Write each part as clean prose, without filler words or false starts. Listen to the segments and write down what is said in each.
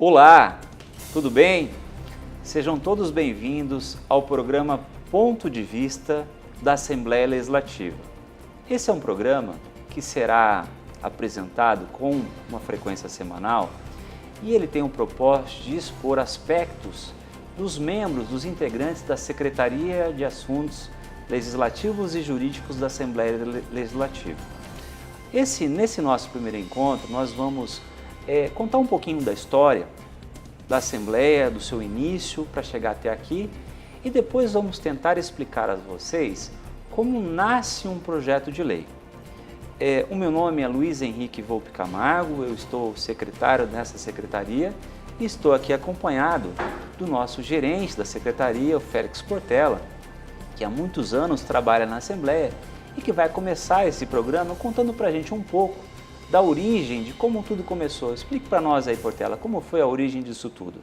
Olá, tudo bem? Sejam todos bem-vindos ao programa Ponto de Vista da Assembleia Legislativa. Esse é um programa que será apresentado com uma frequência semanal e ele tem o propósito de expor aspectos dos membros, dos integrantes da Secretaria de Assuntos Legislativos e Jurídicos da Assembleia Legislativa. Nesse nosso primeiro encontro, nós vamos contar um pouquinho da história da Assembleia, do seu início para chegar até aqui e depois vamos tentar explicar a vocês como nasce um projeto de lei. O meu nome é Luiz Henrique Volpi Camargo, eu estou secretário nessa secretaria e estou aqui acompanhado do nosso gerente da secretaria, o Félix Portela, que há muitos anos trabalha na Assembleia e que vai começar esse programa contando para a gente um pouco da origem, de como tudo começou. Explique para nós aí, Portela, como foi a origem disso tudo?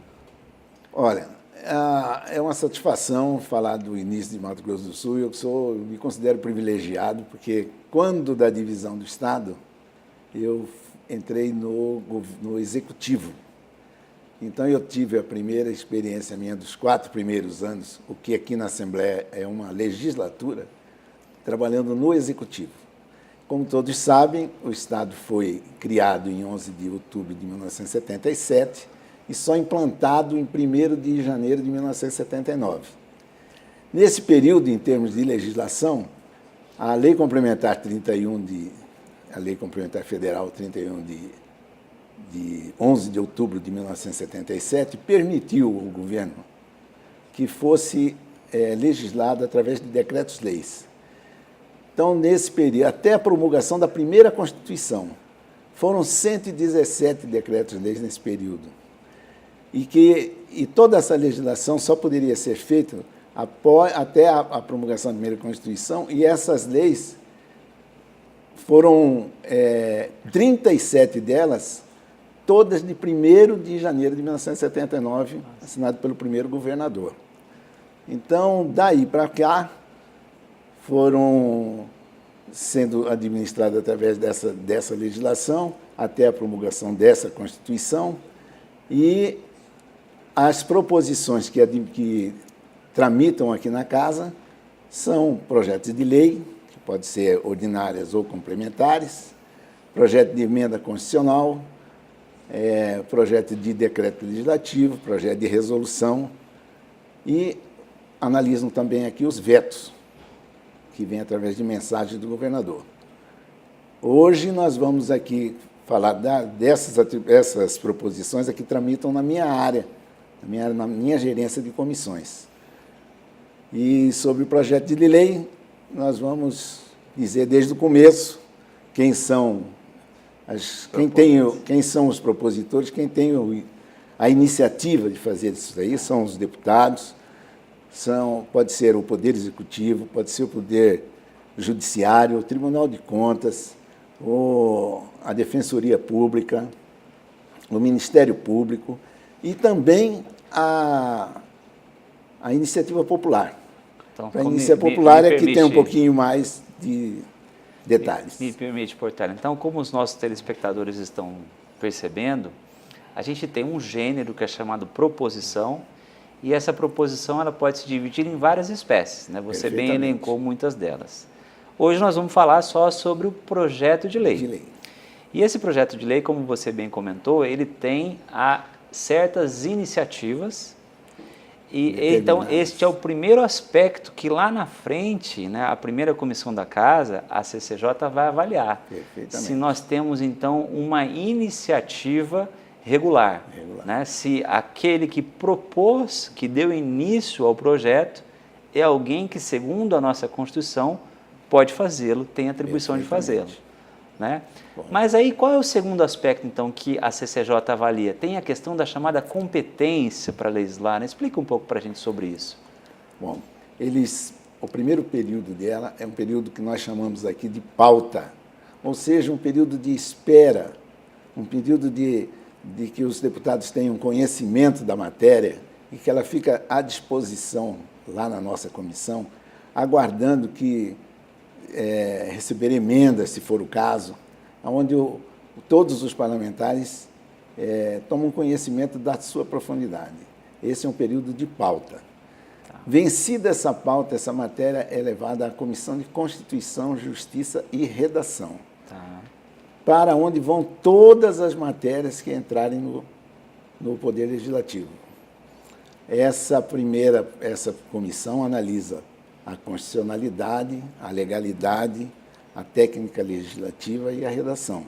Olha, é uma satisfação falar do início de Mato Grosso do Sul. Eu me considero privilegiado, porque quando da divisão do Estado, eu entrei no Executivo. Então, eu tive a primeira experiência minha dos 4 primeiros anos, o que aqui na Assembleia é uma legislatura, trabalhando no Executivo. Como todos sabem, o Estado foi criado em 11 de outubro de 1977 e só implantado em 1º de janeiro de 1979. Nesse período, em termos de legislação, a Lei Complementar 31 a Lei Complementar Federal 31 de 11 de outubro de 1977 permitiu ao governo que fosse legislado através de decretos-leis. Então, nesse período, até a promulgação da primeira Constituição, foram 117 decretos-leis nesse período. E toda essa legislação só poderia ser feita até a promulgação da primeira Constituição, e essas leis foram 37 delas, todas de 1º de janeiro de 1979, assinado pelo primeiro governador. Então, daí para cá, foram sendo administradas através dessa legislação, até a promulgação dessa Constituição, e as proposições que tramitam aqui na Casa são projetos de lei, que podem ser ordinárias ou complementares, projeto de emenda constitucional, projeto de decreto legislativo, projeto de resolução, e analisam também aqui os vetos, que vem através de mensagem do governador. Hoje nós vamos aqui falar dessas proposições que tramitam na minha área, na minha gerência de comissões. E sobre o projeto de lei, nós vamos dizer desde o começo quem são os propositores, quem tem a iniciativa de fazer isso aí, são os deputados. Pode ser o Poder Executivo, pode ser o Poder Judiciário, o Tribunal de Contas, a Defensoria Pública, o Ministério Público e também a Iniciativa Popular. Então, a Iniciativa Popular é que tem um pouquinho mais de detalhes. Me permite, Portela. Então, como os nossos telespectadores estão percebendo, a gente tem um gênero que é chamado proposição, e essa proposição ela pode se dividir em várias espécies, né? Você bem elencou muitas delas. Hoje nós vamos falar só sobre o projeto de lei. E esse projeto de lei, como você bem comentou, ele tem certas iniciativas, e então este é o primeiro aspecto que lá na frente, né, a primeira comissão da Casa, a CCJ, vai avaliar. Se nós temos então uma iniciativa regular, né? Se aquele que propôs, que deu início ao projeto, é alguém que, segundo a nossa Constituição, pode fazê-lo, tem atribuição de fazê-lo. Né? Mas aí qual é o segundo aspecto, então, que a CCJ avalia? Tem a questão da chamada competência para legislar, né? Explica um pouco para a gente sobre isso. Bom, o primeiro período dela é um período que nós chamamos aqui de pauta, ou seja, um período de espera, um período de que os deputados tenham conhecimento da matéria e que ela fica à disposição lá na nossa comissão, aguardando que receber emendas, se for o caso, onde todos os parlamentares tomam conhecimento da sua profundidade. Esse é um período de pauta. Vencida essa pauta, essa matéria é levada à Comissão de Constituição, Justiça e Redação, para onde vão todas as matérias que entrarem no Poder Legislativo. Essa comissão analisa a constitucionalidade, a legalidade, a técnica legislativa e a redação.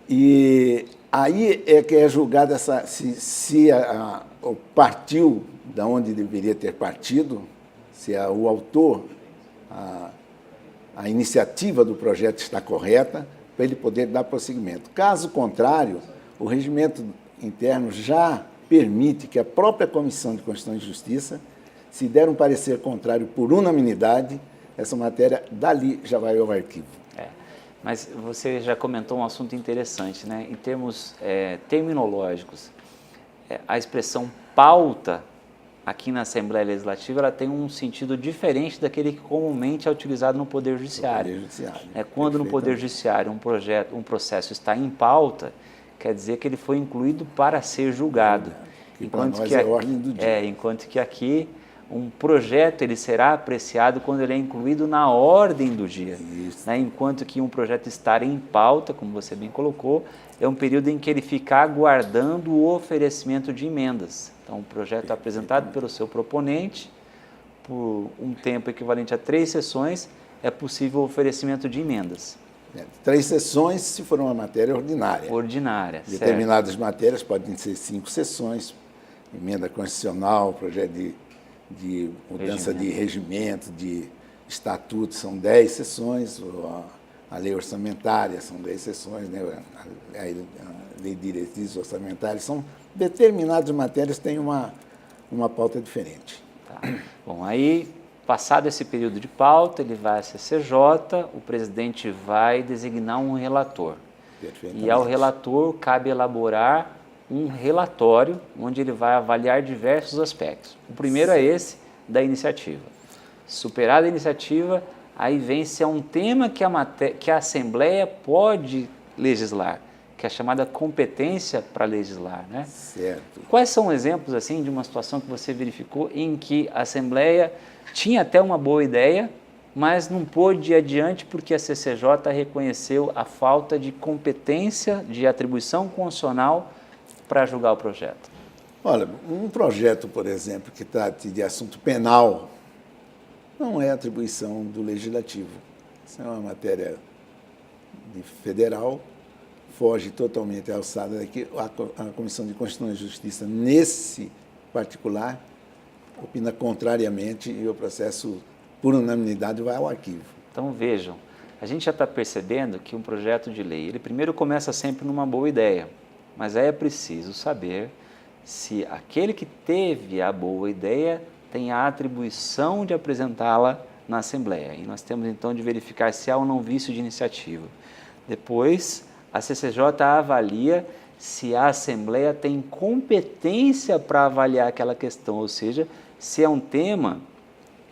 E aí é que é julgada se partiu da onde deveria ter partido, se o autor, a iniciativa do projeto está correta, para ele poder dar prosseguimento. Caso contrário, o regimento interno já permite que a própria Comissão de Constituição e Justiça, se der um parecer contrário por unanimidade, essa matéria dali já vai ao arquivo. Mas você já comentou um assunto interessante, né? Em termos terminológicos, a expressão pauta aqui na Assembleia Legislativa ela tem um sentido diferente daquele que comumente é utilizado no Poder Judiciário. Quando no Poder Judiciário um processo está em pauta, quer dizer que ele foi incluído para ser julgado. Enquanto que é ordem do dia. Enquanto que aqui um projeto ele será apreciado quando ele é incluído na ordem do dia. Né? Enquanto que um projeto estar em pauta, como você bem colocou, é um período em que ele fica aguardando o oferecimento de emendas. Então, o projeto é apresentado pelo seu proponente, por um tempo equivalente a 3 sessões, é possível o oferecimento de emendas. 3 sessões se for uma matéria ordinária. Determinadas matérias podem ser 5 sessões, emenda constitucional, projeto de mudança de regimento, de estatuto, são 10 sessões, a lei orçamentária são 10 sessões, né? A lei de diretrizes orçamentárias, são determinadas matérias têm uma pauta diferente. Bom, aí, passado esse período de pauta, ele vai à CCJ, o presidente vai designar um relator. E ao relator cabe elaborar um relatório onde ele vai avaliar diversos aspectos. O primeiro é esse da iniciativa. Superada a iniciativa, aí vem-se a um tema que a Assembleia pode legislar, que é a chamada competência para legislar, né? Certo. Quais são exemplos assim de uma situação que você verificou em que a Assembleia tinha até uma boa ideia, mas não pôde ir adiante porque a CCJ reconheceu a falta de competência, de atribuição constitucional para julgar o projeto? Olha, um projeto, por exemplo, que trate de assunto penal, não é atribuição do Legislativo. Isso é uma matéria federal, foge totalmente à alçada daqui. A Comissão de Constituição e Justiça, nesse particular, opina contrariamente e o processo, por unanimidade, vai ao arquivo. Então, vejam, a gente já está percebendo que um projeto de lei, ele primeiro começa sempre numa boa ideia, mas aí é preciso saber se aquele que teve a boa ideia tem a atribuição de apresentá-la na Assembleia. E nós temos então de verificar se há ou não vício de iniciativa. Depois, a CCJ avalia se a Assembleia tem competência para avaliar aquela questão, ou seja, se é um tema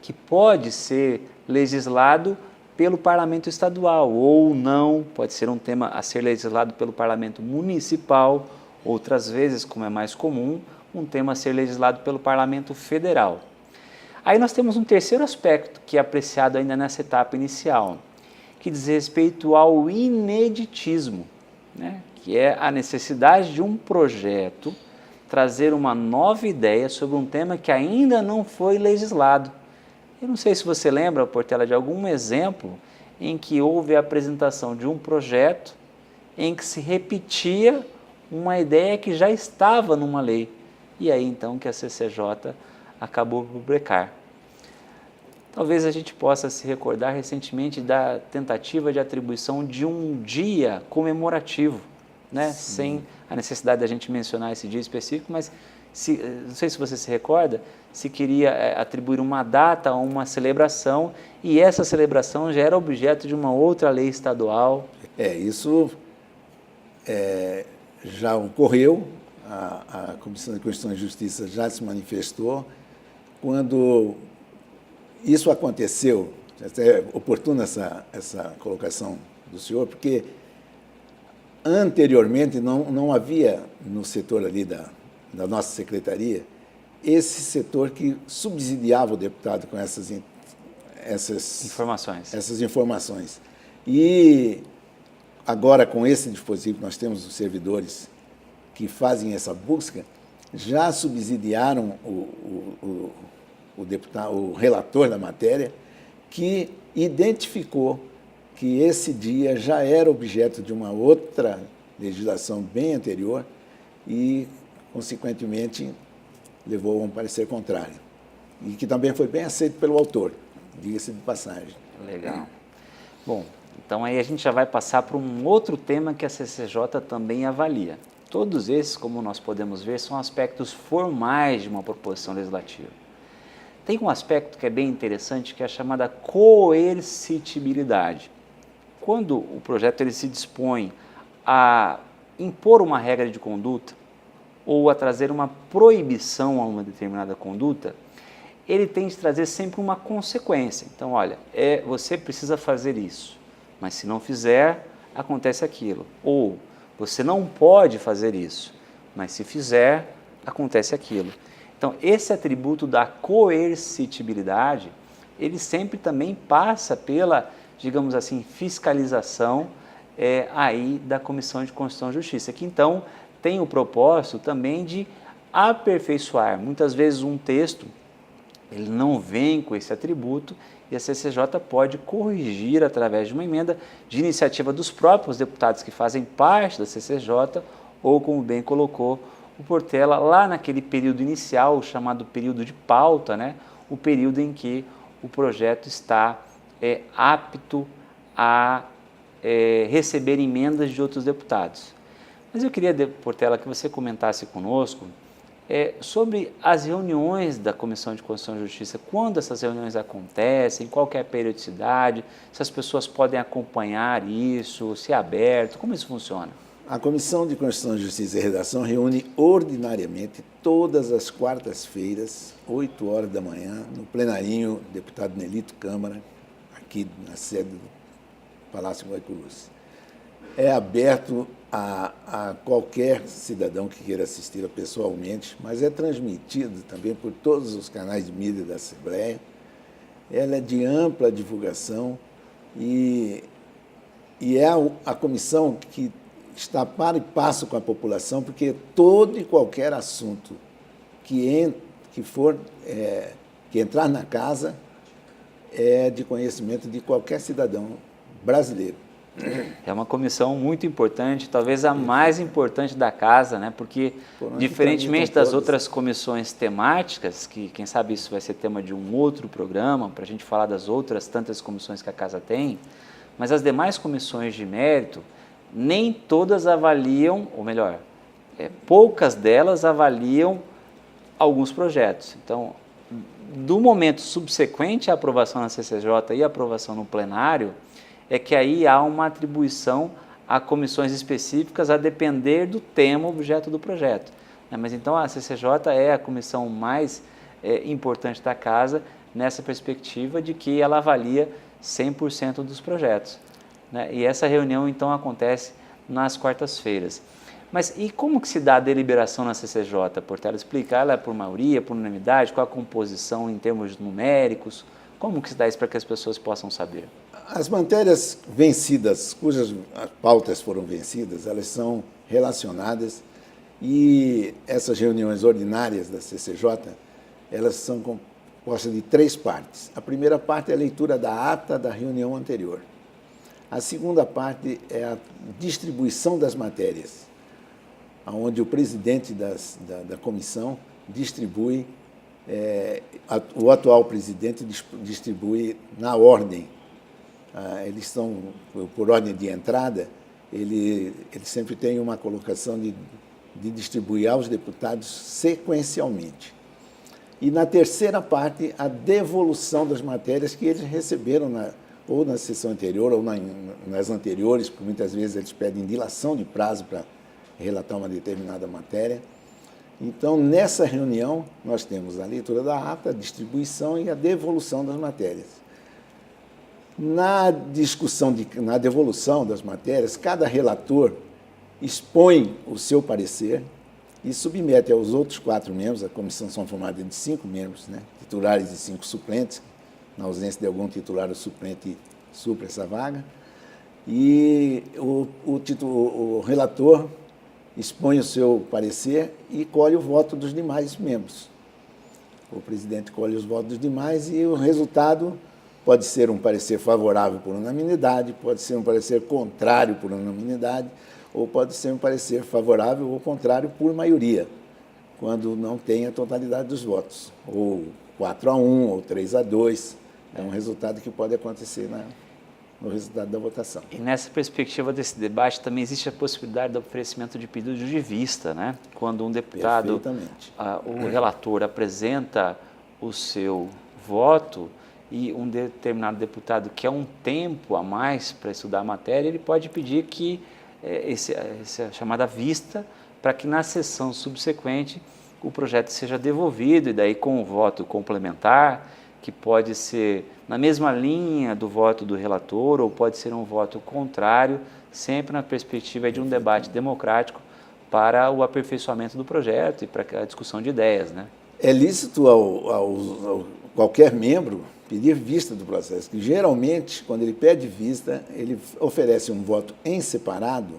que pode ser legislado pelo Parlamento Estadual ou não, pode ser um tema a ser legislado pelo Parlamento Municipal, outras vezes, como é mais comum, um tema a ser legislado pelo Parlamento Federal. Aí nós temos um terceiro aspecto que é apreciado ainda nessa etapa inicial, que diz respeito ao ineditismo, né? Que é a necessidade de um projeto trazer uma nova ideia sobre um tema que ainda não foi legislado. Eu não sei se você lembra, Portela, de algum exemplo em que houve a apresentação de um projeto em que se repetia uma ideia que já estava numa lei. E aí, então, que a CCJ acabou por brecar. Talvez a gente possa se recordar recentemente da tentativa de atribuição de um dia comemorativo, né? Sem a necessidade da gente mencionar esse dia específico, mas não sei se você se recorda, se queria atribuir uma data a uma celebração e essa celebração já era objeto de uma outra lei estadual. Isso já ocorreu, a Comissão de Constituição e Justiça já se manifestou. Quando isso aconteceu, é oportuna essa colocação do senhor, porque anteriormente não havia no setor ali da nossa secretaria esse setor que subsidiava o deputado com essas informações. E agora, com esse dispositivo, nós temos os servidores que fazem essa busca, já subsidiaram o deputado, o relator da matéria, que identificou que esse dia já era objeto de uma outra legislação bem anterior e, consequentemente, levou a um parecer contrário. E que também foi bem aceito pelo autor, diga-se de passagem. Legal. Bom, então aí a gente já vai passar para um outro tema que a CCJ também avalia. Todos esses, como nós podemos ver, são aspectos formais de uma proposição legislativa. Tem um aspecto que é bem interessante, que é a chamada coercitibilidade. Quando o projeto ele se dispõe a impor uma regra de conduta ou a trazer uma proibição a uma determinada conduta, ele tem de trazer sempre uma consequência. Então, olha, você precisa fazer isso, mas se não fizer, acontece aquilo. Ou você não pode fazer isso, mas se fizer, acontece aquilo. Então, esse atributo da coercitibilidade, ele sempre também passa pela, digamos assim, fiscalização aí da Comissão de Constituição e Justiça, que então tem o propósito também de aperfeiçoar. Muitas vezes um texto, ele não vem com esse atributo e a CCJ pode corrigir através de uma emenda de iniciativa dos próprios deputados que fazem parte da CCJ ou, como bem colocou o Portela, lá naquele período inicial, chamado período de pauta, né? O período em que o projeto está apto a receber emendas de outros deputados. Mas eu queria, Portela, que você comentasse conosco sobre as reuniões da Comissão de Constituição e Justiça, quando essas reuniões acontecem, qual que é a periodicidade, se as pessoas podem acompanhar isso, se é aberto, como isso funciona? A Comissão de Constituição, Justiça e Redação reúne ordinariamente todas as quartas-feiras, 8 horas da manhã, no plenarinho deputado Nelito Câmara, aqui na sede do Palácio Guaicurus. É aberto a qualquer cidadão que queira assistir pessoalmente, mas é transmitido também por todos os canais de mídia da Assembleia. Ela é de ampla divulgação e é a comissão que está par e passo com a população, porque todo e qualquer assunto que entrar na casa é de conhecimento de qualquer cidadão brasileiro. É uma comissão muito importante, talvez a mais importante da casa, né? Porque, diferentemente das outras comissões temáticas, que quem sabe isso vai ser tema de um outro programa, para a gente falar das outras tantas comissões que a casa tem, mas as demais comissões de mérito, nem todas avaliam, ou melhor, poucas delas avaliam alguns projetos. Então, do momento subsequente à aprovação na CCJ e à aprovação no plenário, é que aí há uma atribuição a comissões específicas a depender do tema objeto do projeto. Mas então a CCJ é a comissão mais importante da casa nessa perspectiva de que ela avalia 100% dos projetos. E essa reunião então acontece nas quartas-feiras. Mas e como que se dá a deliberação na CCJ, Portela? Explica, ela é por maioria, por unanimidade, qual a composição em termos numéricos? Como que se dá isso para que as pessoas possam saber? As matérias vencidas, cujas pautas foram vencidas, elas são relacionadas e essas reuniões ordinárias da CCJ, elas são compostas de 3 partes. A primeira parte é a leitura da ata da reunião anterior. A segunda parte é a distribuição das matérias, onde o presidente da comissão distribui, o atual presidente distribui na ordem. Eles estão, por ordem de entrada, ele sempre tem uma colocação de distribuir aos deputados sequencialmente. E na terceira parte, a devolução das matérias que eles receberam ou na sessão anterior ou nas anteriores, porque muitas vezes eles pedem dilação de prazo para relatar uma determinada matéria. Então, nessa reunião, nós temos a leitura da ata, a distribuição e a devolução das matérias. Na devolução das matérias, cada relator expõe o seu parecer e submete aos outros 4 membros, a comissão são formada de 5 membros, né, titulares e 5 suplentes, na ausência de algum titular ou suplente supra essa vaga, e o relator expõe o seu parecer e colhe o voto dos demais membros. O presidente colhe os votos dos demais e o resultado pode ser um parecer favorável por unanimidade, pode ser um parecer contrário por unanimidade, ou pode ser um parecer favorável ou contrário por maioria, quando não tem a totalidade dos votos, ou 4-1, ou 3-2. É um resultado que pode acontecer no resultado da votação. E nessa perspectiva desse debate também existe a possibilidade do oferecimento de pedido de vista, né? Quando um deputado, o relator apresenta o seu voto e um determinado deputado quer um tempo a mais para estudar a matéria, ele pode pedir que essa chamada vista, para que na sessão subsequente o projeto seja devolvido, e daí com o voto complementar, que pode ser na mesma linha do voto do relator, ou pode ser um voto contrário, sempre na perspectiva de um debate democrático para o aperfeiçoamento do projeto e para a discussão de ideias, né? É lícito ao qualquer membro pedir vista do processo, que geralmente, quando ele pede vista, ele oferece um voto em separado,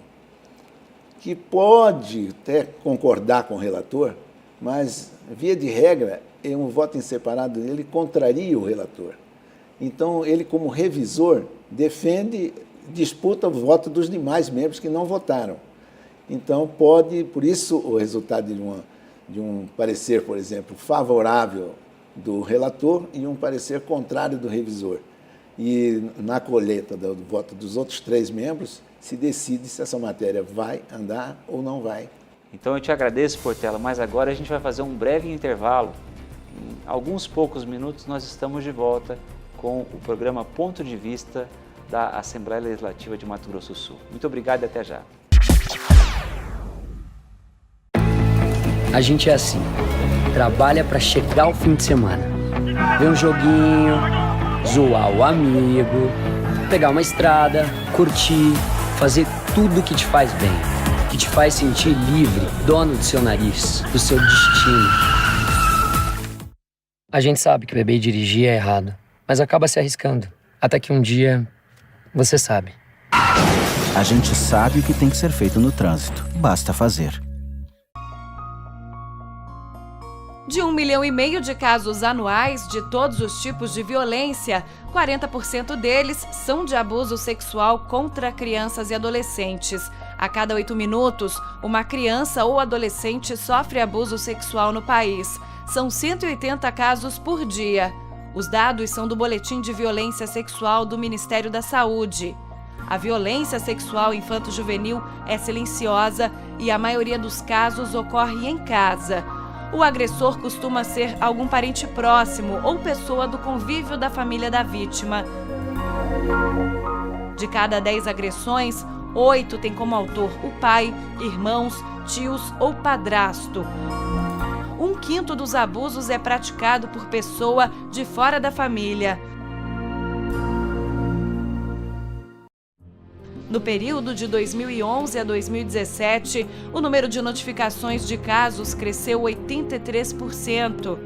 que pode até concordar com o relator, mas, via de regra, um voto em separado dele contraria o relator. Então, ele, como revisor, disputa o voto dos demais membros que não votaram. Então, por isso, o resultado de um parecer, por exemplo, favorável do relator e um parecer contrário do revisor. E na colheita do voto dos outros 3 membros, se decide se essa matéria vai andar ou não vai. Então eu te agradeço, Portela, mas agora a gente vai fazer um breve intervalo. Em alguns poucos minutos nós estamos de volta com o programa Ponto de Vista da Assembleia Legislativa de Mato Grosso do Sul. Muito obrigado e até já. A gente é assim, trabalha para chegar ao fim de semana, ver um joguinho, zoar o amigo, pegar uma estrada, curtir, fazer tudo que te faz bem, que te faz sentir livre, dono do seu nariz, do seu destino. A gente sabe que beber e dirigir é errado, mas acaba se arriscando, até que um dia você sabe. A gente sabe o que tem que ser feito no trânsito, basta fazer. De 1,5 milhão de casos anuais de todos os tipos de violência, 40% deles são de abuso sexual contra crianças e adolescentes. A cada 8 minutos, uma criança ou adolescente sofre abuso sexual no país. São 180 casos por dia. Os dados são do Boletim de Violência Sexual do Ministério da Saúde. A violência sexual infanto-juvenil é silenciosa e a maioria dos casos ocorre em casa. O agressor costuma ser algum parente próximo ou pessoa do convívio da família da vítima. De cada 10 agressões, 8 têm como autor o pai, irmãos, tios ou padrasto. 1/5 dos abusos é praticado por pessoa de fora da família. No período de 2011 a 2017, o número de notificações de casos cresceu 83%.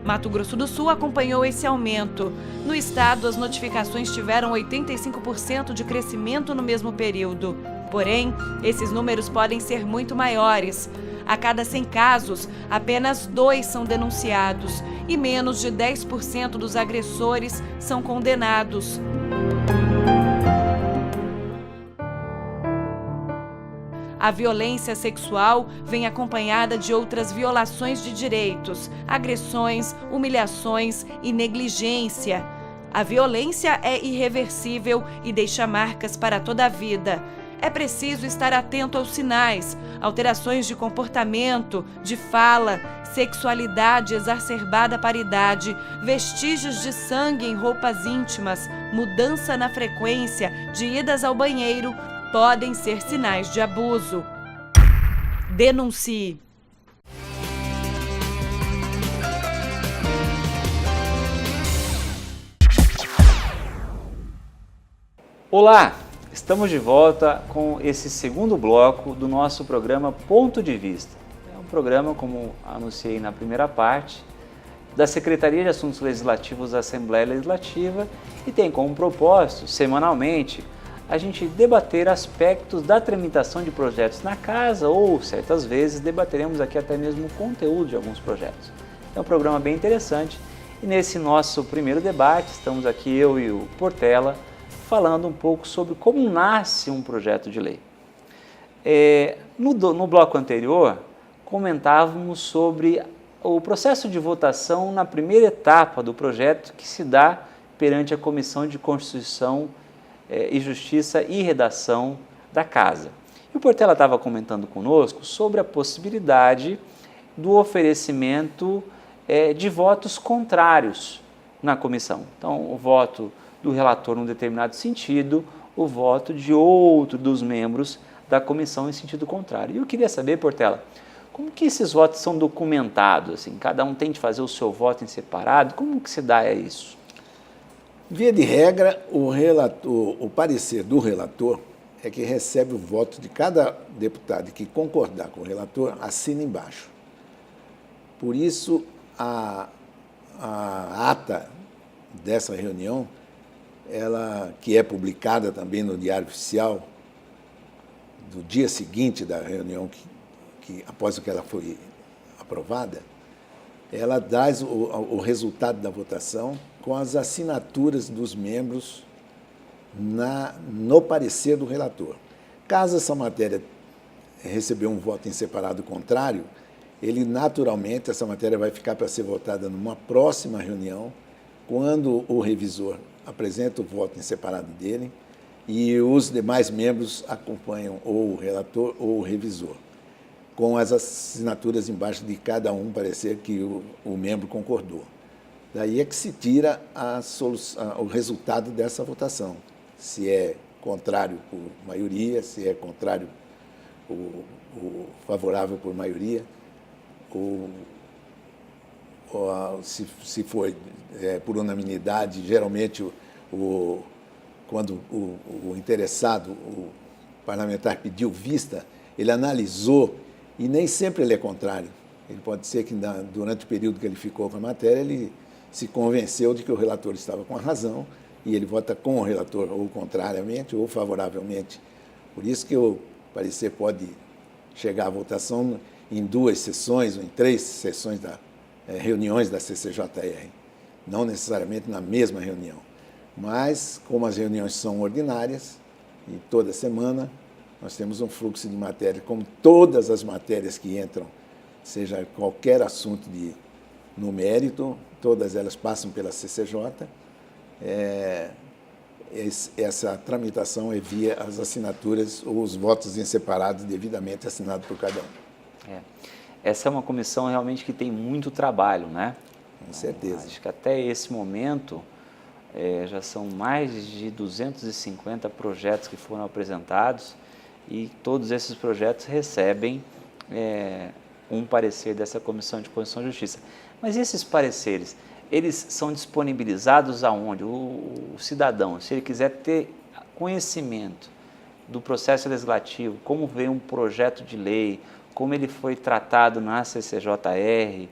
Mato Grosso do Sul acompanhou esse aumento. No estado, as notificações tiveram 85% de crescimento no mesmo período. Porém, esses números podem ser muito maiores. A cada 100 casos, apenas 2 são denunciados e menos de 10% dos agressores são condenados. A violência sexual vem acompanhada de outras violações de direitos, agressões, humilhações e negligência. A violência é irreversível e deixa marcas para toda a vida. É preciso estar atento aos sinais, alterações de comportamento, de fala, sexualidade exacerbada para idade, vestígios de sangue em roupas íntimas, mudança na frequência de idas ao banheiro, podem ser sinais de abuso. Denuncie. Olá! Estamos de volta com esse segundo bloco do nosso programa Ponto de Vista. É um programa, como anunciei na primeira parte, da Secretaria de Assuntos Legislativos da Assembleia Legislativa e tem como propósito, semanalmente, a gente debater aspectos da tramitação de projetos na casa ou, certas vezes, debateremos aqui até mesmo o conteúdo de alguns projetos. É um programa bem interessante e nesse nosso primeiro debate, estamos aqui eu e o Portela, falando um pouco sobre como nasce um projeto de lei. No bloco anterior, comentávamos sobre o processo de votação na primeira etapa do projeto que se dá perante a Comissão de Constituição e Justiça e Redação da Casa. E o Portela estava comentando conosco sobre a possibilidade do oferecimento de votos contrários na comissão. Então, o voto do relator num determinado sentido, o voto de outro dos membros da comissão em sentido contrário. E eu queria saber, Portela, como que esses votos são documentados? Assim, cada um tem de fazer o seu voto em separado? Como que se dá isso? Via de regra, o parecer do relator é que recebe o voto de cada deputado que concordar com o relator, assina embaixo. Por isso, a ata dessa reunião, que é publicada também no Diário Oficial, do dia seguinte da reunião, após que ela foi aprovada, ela traz o resultado da votação com as assinaturas dos membros no parecer do relator. Caso essa matéria receber um voto em separado contrário, naturalmente, essa matéria vai ficar para ser votada numa próxima reunião, quando o revisor apresenta o voto em separado dele e os demais membros acompanham ou o relator ou o revisor, com as assinaturas embaixo de cada um, parecer que o membro concordou. Daí é que se tira o resultado dessa votação, se é contrário por maioria, se é contrário favorável por maioria, se foi por unanimidade. Geralmente, quando o interessado, o parlamentar, pediu vista, ele analisou e nem sempre ele é contrário. Ele pode ser que durante o período que ele ficou com a matéria, ele se convenceu de que o relator estava com a razão e ele vota com o relator, ou contrariamente, ou favoravelmente. Por isso que o parecer pode chegar à votação em 2 sessões ou em 3 sessões reuniões da CCJR, não necessariamente na mesma reunião. Mas, como as reuniões são ordinárias, e toda semana nós temos um fluxo de matéria, como todas as matérias que entram, seja qualquer assunto no mérito, todas elas passam pela CCJ, essa tramitação é via as assinaturas ou os votos em separado devidamente assinados por cada um. Essa é uma comissão realmente que tem muito trabalho, né? Com certeza. Acho que até esse momento já são mais de 250 projetos que foram apresentados e todos esses projetos recebem um parecer dessa Comissão de Constituição e Justiça. Mas esses pareceres, eles são disponibilizados aonde? O cidadão, se ele quiser ter conhecimento do processo legislativo, como veio um projeto de lei, como ele foi tratado na CCJR,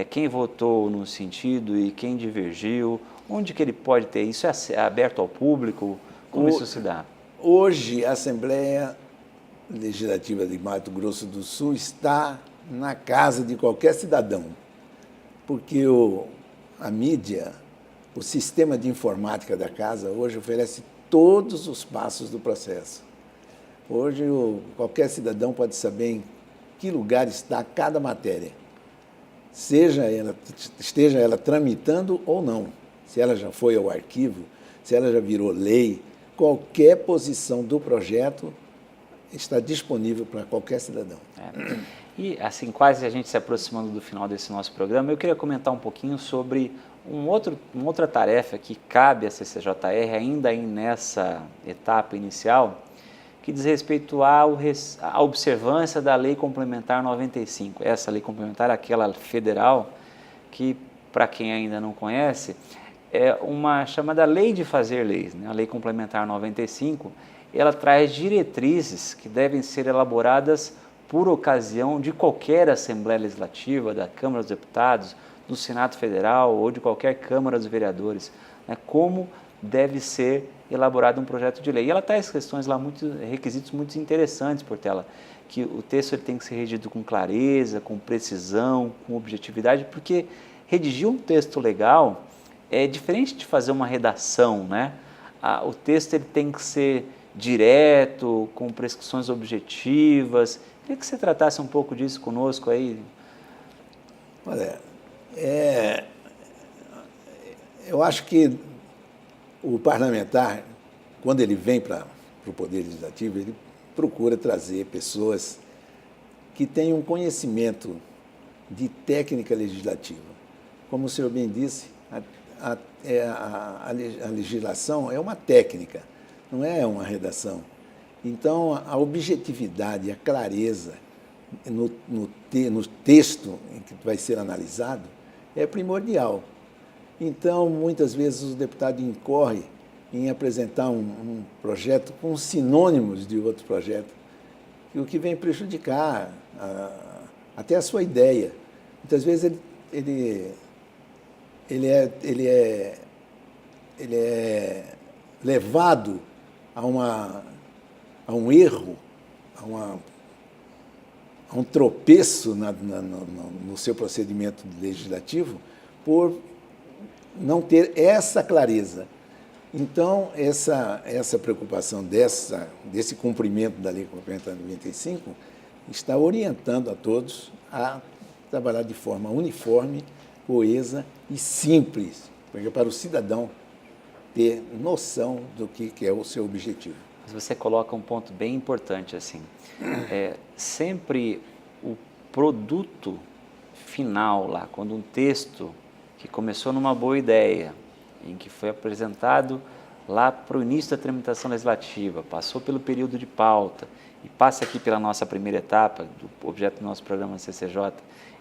quem votou no sentido e quem divergiu, onde que ele pode ter? Isso é aberto ao público? Como isso se dá? Hoje, a Assembleia Legislativa de Mato Grosso do Sul está na casa de qualquer cidadão, porque a mídia, o sistema de informática da casa, hoje oferece todos os passos do processo. Hoje, qualquer cidadão pode saber em que lugar está cada matéria, esteja ela tramitando ou não, se ela já foi ao arquivo, se ela já virou lei, qualquer posição do projeto está disponível para qualquer cidadão. E, assim, quase a gente se aproximando do final desse nosso programa, eu queria comentar um pouquinho sobre uma outra tarefa que cabe à CCJR, ainda nessa etapa inicial, que diz respeito à observância da Lei Complementar 95. Essa Lei Complementar, aquela federal, que, para quem ainda não conhece, é uma chamada Lei de Fazer Leis, né? A Lei Complementar 95, ela traz diretrizes que devem ser elaboradas por ocasião de qualquer Assembleia Legislativa, da Câmara dos Deputados, do Senado Federal ou de qualquer Câmara dos Vereadores, né, como deve ser elaborado um projeto de lei. E ela traz questões lá, requisitos muito interessantes, Portela, que o texto ele tem que ser redigido com clareza, com precisão, com objetividade, porque redigir um texto legal é diferente de fazer uma redação, né? O texto ele tem que ser direto, com prescrições objetivas. Queria que você tratasse um pouco disso conosco aí. Olha, eu acho que o parlamentar, quando ele vem para o Poder Legislativo, ele procura trazer pessoas que tenham conhecimento de técnica legislativa. Como o senhor bem disse, a legislação é uma técnica, não é uma redação. Então, a objetividade, a clareza no texto em que vai ser analisado é primordial. Então, muitas vezes o deputado incorre em apresentar um projeto com sinônimos de outro projeto, o que vem prejudicar até a sua ideia. Muitas vezes ele é levado a um erro, a um tropeço no seu procedimento legislativo por não ter essa clareza. Então, essa preocupação desse cumprimento da Lei Complementar 95 está orientando a todos a trabalhar de forma uniforme, coesa e simples, porque para o cidadão ter noção do que é o seu objetivo. Mas você coloca um ponto bem importante, assim, sempre o produto final lá, quando um texto que começou numa boa ideia, em que foi apresentado lá para o início da tramitação legislativa, passou pelo período de pauta e passa aqui pela nossa primeira etapa, do objeto do nosso programa CCJ,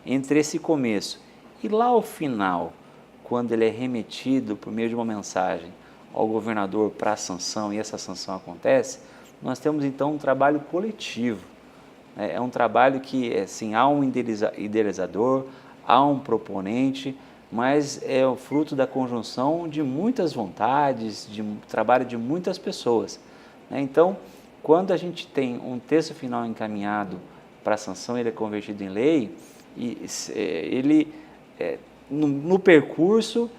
entre esse começo e lá ao final, quando ele é remetido por meio de uma mensagem ao governador para a sanção e essa sanção acontece, nós temos então um trabalho coletivo. É um trabalho que, assim, há um idealizador, há um proponente, mas é o fruto da conjunção de muitas vontades, de trabalho de muitas pessoas. Então, quando a gente tem um texto final encaminhado para a sanção, ele é convertido em lei, e ele, no percurso,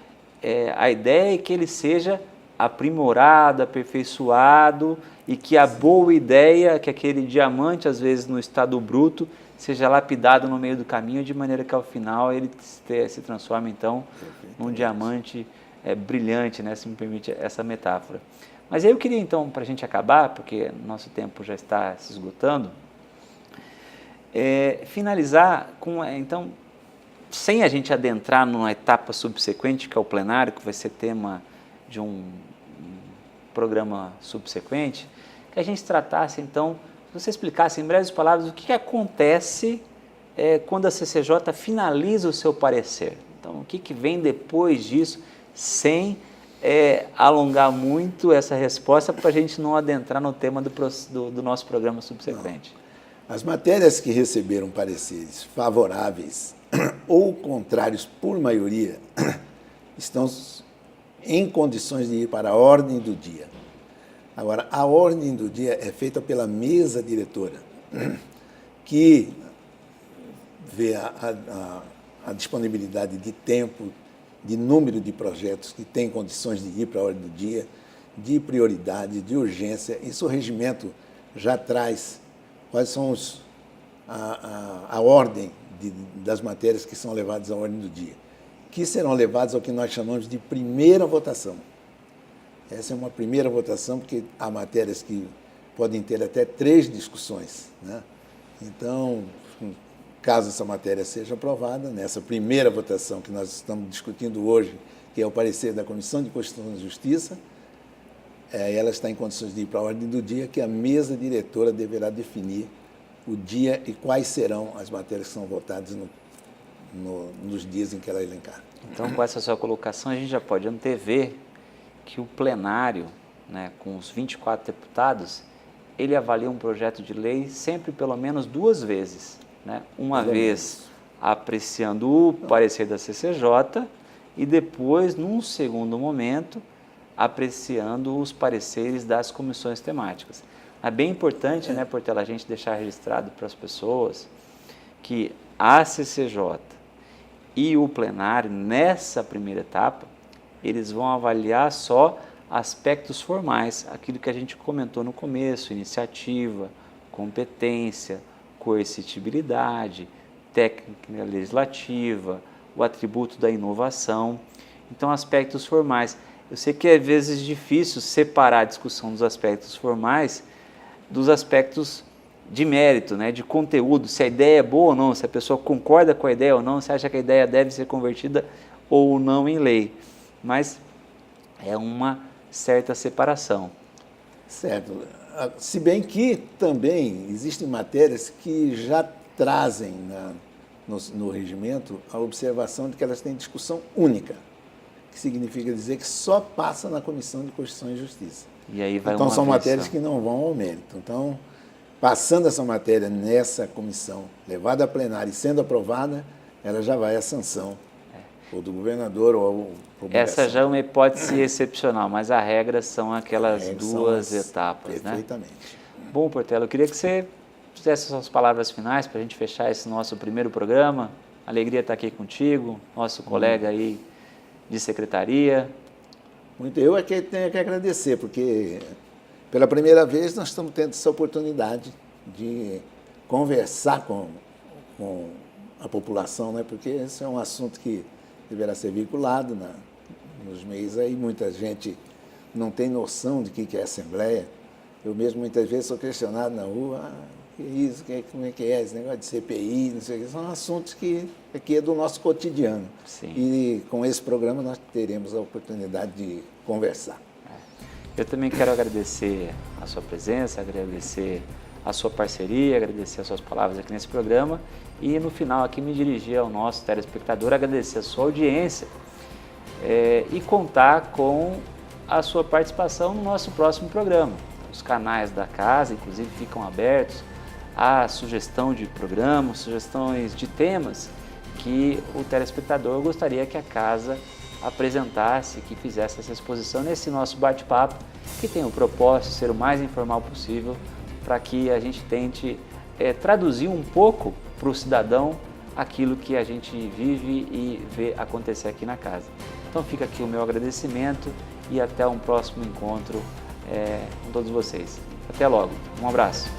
a ideia é que ele seja aprimorado, aperfeiçoado, e que a boa ideia, que aquele diamante, às vezes no estado bruto, seja lapidado no meio do caminho, de maneira que ao final ele se transforme então num diamante brilhante, né, se me permite essa metáfora. Mas aí eu queria então, para a gente acabar, porque nosso tempo já está se esgotando, finalizar com, então, sem a gente adentrar numa etapa subsequente, que é o plenário, que vai ser tema de um programa subsequente, que a gente tratasse então, se você explicasse em breves palavras o que acontece quando a CCJ finaliza o seu parecer. Então, o que vem depois disso, sem alongar muito essa resposta, para a gente não adentrar no tema do nosso programa subsequente. Não. As matérias que receberam pareceres favoráveis ou contrários por maioria estão em condições de ir para a ordem do dia. Agora, a ordem do dia é feita pela mesa diretora, que vê a disponibilidade de tempo, de número de projetos que têm condições de ir para a ordem do dia, de prioridade, de urgência. Isso o regimento já traz quais são a ordem das matérias que são levadas à ordem do dia, que serão levadas ao que nós chamamos de primeira votação. Essa é uma primeira votação, porque há matérias que podem ter até 3 discussões, né? Então, caso essa matéria seja aprovada, nessa primeira votação que nós estamos discutindo hoje, que é o parecer da Comissão de Constituição e Justiça, ela está em condições de ir para a ordem do dia, que a mesa diretora deverá definir o dia e quais serão as matérias que são votadas nos dias em que ela elencar. Então, com essa sua colocação, a gente já pode antever que o plenário né, com os 24 deputados, ele avalia um projeto de lei sempre pelo menos 2 vezes, né? Uma vez apreciando o parecer da CCJ e depois, num segundo momento, apreciando os pareceres das comissões temáticas. É bem importante, né, Portela, a gente deixar registrado para as pessoas que a CCJ e o plenário, nessa primeira etapa, eles vão avaliar só aspectos formais, aquilo que a gente comentou no começo: iniciativa, competência, coercitibilidade, técnica legislativa, o atributo da inovação. Então, aspectos formais. Eu sei que é às vezes difícil separar a discussão dos aspectos formais dos aspectos de mérito, né, de conteúdo, se a ideia é boa ou não, se a pessoa concorda com a ideia ou não, se acha que a ideia deve ser convertida ou não em lei. Mas é uma certa separação. Certo. Se bem que também existem matérias que já trazem no regimento a observação de que elas têm discussão única, que significa dizer que só passa na Comissão de Constituição e Justiça. E aí vai então uma são atenção. matérias que não vão ao mérito. Então, passando essa matéria nessa comissão, levada a plenário e sendo aprovada, ela já vai à sanção, ou do governador ou publicação. Essa já é uma hipótese excepcional, mas a regra são aquelas 2 etapas, perfeitamente. né? Bom, Portela, eu queria que você fizesse suas palavras finais para a gente fechar esse nosso primeiro programa. Alegria estar aqui contigo, nosso colega aí de secretaria. Muito, eu é que tenho que agradecer, porque pela primeira vez nós estamos tendo essa oportunidade de conversar com a população, né? Porque esse é um assunto que deverá ser vinculado nos meios aí. Muita gente não tem noção de que é Assembleia. Eu mesmo muitas vezes sou questionado na rua: que isso, como é que é esse negócio de CPI, não sei o que. São assuntos que é do nosso cotidiano. Sim. E com esse programa nós teremos a oportunidade de conversar. Eu também quero agradecer a sua presença, agradecer a sua parceria, agradecer as suas palavras aqui nesse programa e, no final, aqui me dirigir ao nosso telespectador, agradecer a sua audiência e contar com a sua participação no nosso próximo programa. Os canais da casa, inclusive, ficam abertos à sugestão de programas, sugestões de temas que o telespectador gostaria que a casa apresentasse, que fizesse essa exposição nesse nosso bate-papo, que tem o propósito de ser o mais informal possível, para que a gente tente traduzir um pouco para o cidadão aquilo que a gente vive e vê acontecer aqui na casa. Então fica aqui o meu agradecimento e até um próximo encontro com todos vocês. Até logo, um abraço.